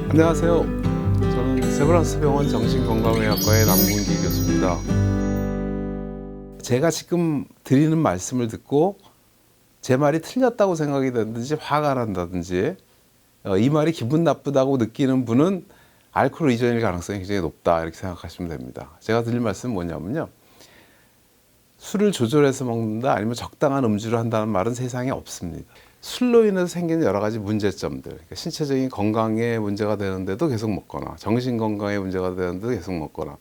안녕하세요. 저는 세브란스 병원 정신건강의학과의 남궁기 교수입니다. 제가 지금 드리는 말씀을 듣고 제 말이 틀렸다고 생각이 되든지 화가 난다든지 이 말이 기분 나쁘다고 느끼는 분은 알코올 의존일 가능성이 굉장히 높다 이렇게 생각하시면 됩니다. 제가 드릴 말씀은 뭐냐면요. 술을 조절해서 먹는다 아니면 적당한 음주를 한다는 말은 세상에 없습니다. 술로 인해서 생기는 여러 가지 문제점들, 그러니까 신체적인 건강에 문제가 되는데도 계속 먹거나 정신 건강에 문제가 되는데도 계속 먹거나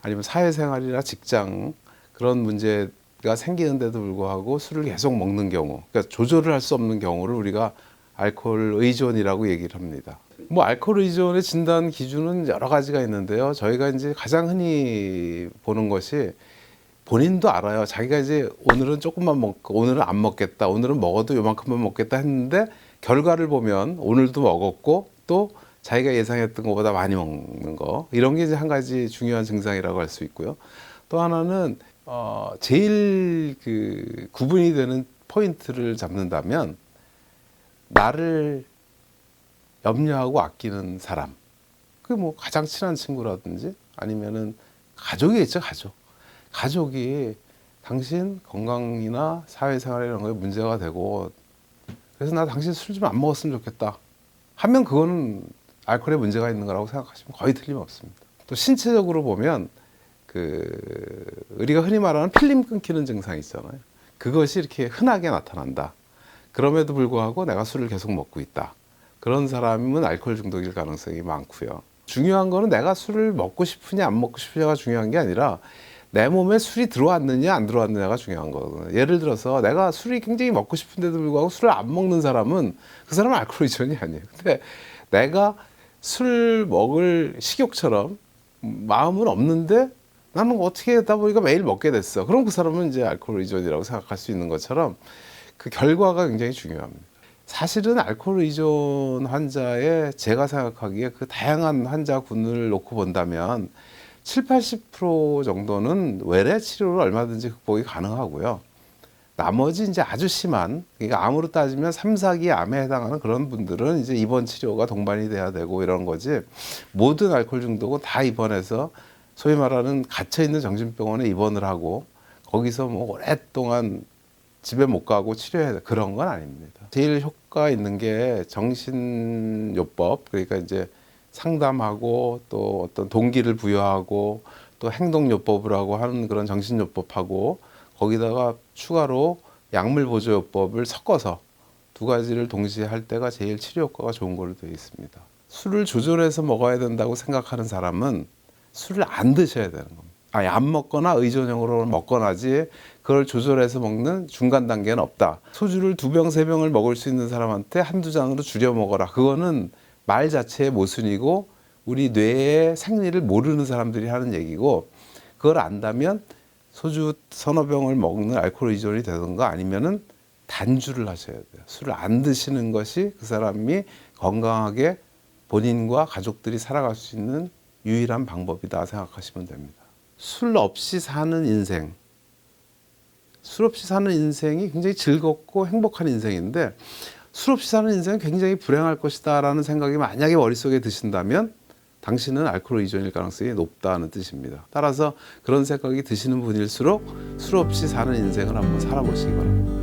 아니면 사회생활이나 직장 그런 문제가 생기는데도 불구하고 술을 계속 먹는 경우, 그러니까 조절을 할 수 없는 경우를 우리가 알코올 의존이라고 얘기를 합니다. 뭐 알코올 의존의 진단 기준은 여러 가지가 있는데요. 저희가 이제 가장 흔히 보는 것이 본인도 알아요. 자기가 이제 오늘은 조금만 먹고 오늘은 안 먹겠다. 오늘은 먹어도 요만큼만 먹겠다 했는데 결과를 보면 오늘도 먹었고 또 자기가 예상했던 것보다 많이 먹는 거. 이런 게 이제 한 가지 중요한 증상이라고 할 수 있고요. 또 하나는 제일 그 구분이 되는 포인트를 잡는다면 나를 염려하고 아끼는 사람. 그 뭐 가장 친한 친구라든지 아니면은 가족이겠죠, 가족. 가족이 당신 건강이나 사회생활 이런 거에 문제가 되고 그래서 나 당신 술 좀 안 먹었으면 좋겠다 하면 그거는 알코올에 문제가 있는 거라고 생각하시면 거의 틀림없습니다. 또 신체적으로 보면 우리가 흔히 말하는 필름 끊기는 증상이 있잖아요. 그것이 이렇게 흔하게 나타난다. 그럼에도 불구하고 내가 술을 계속 먹고 있다. 그런 사람은 알코올 중독일 가능성이 많고요. 중요한 거는 내가 술을 먹고 싶으냐 안 먹고 싶으냐가 중요한 게 아니라 내 몸에 술이 들어왔느냐 안 들어왔느냐가 중요한 거거든요. 예를 들어서 내가 술이 굉장히 먹고 싶은데도 불구하고 술을 안 먹는 사람은 그 사람은 알코올 의존이 아니에요. 근데 내가 술 먹을 식욕처럼 마음은 없는데 나는 어떻게 하다 보니까 매일 먹게 됐어. 그럼 그 사람은 이제 알코올 의존이라고 생각할 수 있는 것처럼 그 결과가 굉장히 중요합니다. 사실은 알코올 의존 환자의 제가 생각하기에 그 다양한 환자군을 놓고 본다면 70~80% 정도는 외래 치료로 얼마든지 극복이 가능하고요. 나머지 이제 아주 심한, 그러니까 암으로 따지면 3, 4기 암에 해당하는 그런 분들은 이제 입원 치료가 동반이 돼야 되고 이런 거지. 모든 알코올 중독은 다 입원해서 소위 말하는 갇혀있는 정신병원에 입원을 하고 거기서 뭐 오랫동안 집에 못 가고 치료해야 돼. 그런 건 아닙니다. 제일 효과 있는 게 정신요법, 그러니까 이제 상담하고 또 어떤 동기를 부여하고 또 행동요법을 하고 하는 그런 정신요법하고 거기다가 추가로 약물보조요법을 섞어서 두 가지를 동시에 할 때가 제일 치료 효과가 좋은 걸로 되어 있습니다. 술을 조절해서 먹어야 된다고 생각하는 사람은 술을 안 드셔야 되는 겁니다. 아니, 안 먹거나 의존형으로 먹거나지 그걸 조절해서 먹는 중간 단계는 없다. 소주를 2병, 3병을 먹을 수 있는 사람한테 한두 잔으로 줄여 먹어라. 그거는 말 자체의 모순이고 우리 뇌의 생리를 모르는 사람들이 하는 얘기고 그걸 안다면 소주 서너 병을 먹는 알코올 의존이 되든가 아니면은 단주를 하셔야 돼요. 술을 안 드시는 것이 그 사람이 건강하게 본인과 가족들이 살아갈 수 있는 유일한 방법이다 생각하시면 됩니다. 술 없이 사는 인생, 술 없이 사는 인생이 굉장히 즐겁고 행복한 인생인데 술 없이 사는 인생은 굉장히 불행할 것이다 라는 생각이 만약에 머릿속에 드신다면 당신은 알코올 의존일 가능성이 높다는 뜻입니다. 따라서 그런 생각이 드시는 분일수록 술 없이 사는 인생을 한번 살아보시기 바랍니다.